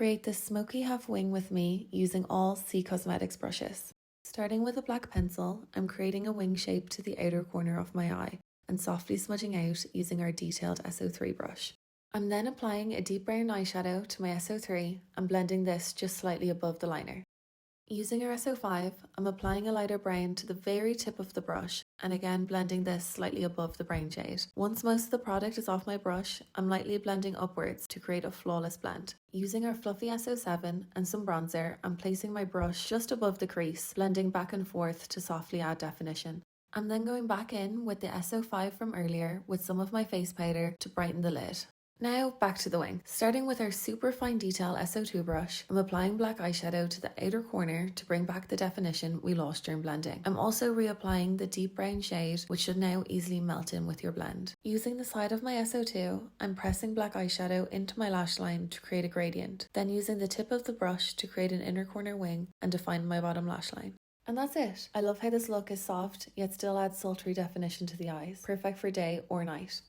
create this smoky half wing with me using all C Cosmetics brushes. Starting with a black pencil, I'm creating a wing shape to the outer corner of my eye and softly smudging out using our detailed S03 brush. I'm then applying a deep brown eyeshadow to my S03 and blending this just slightly above the liner. Using our S05, I'm applying a lighter brown to the very tip of the brush and again blending this slightly above the brown shade. Once most of the product is off my brush, I'm lightly blending upwards to create a flawless blend. Using our fluffy S07 and some bronzer, I'm placing my brush just above the crease, blending back and forth to softly add definition. I'm then going back in with the S05 from earlier with some of my face powder to brighten the lid. Now back to the wing. Starting with our super fine detail S02 brush, I'm applying black eyeshadow to the outer corner to bring back the definition we lost during blending. I'm also reapplying the deep brown shade, which should now easily melt in with your blend. Using the side of my S02, I'm pressing black eyeshadow into my lash line to create a gradient, then using the tip of the brush to create an inner corner wing and define my bottom lash line. And that's it. I love how this look is soft, yet still adds sultry definition to the eyes. Perfect for day or night.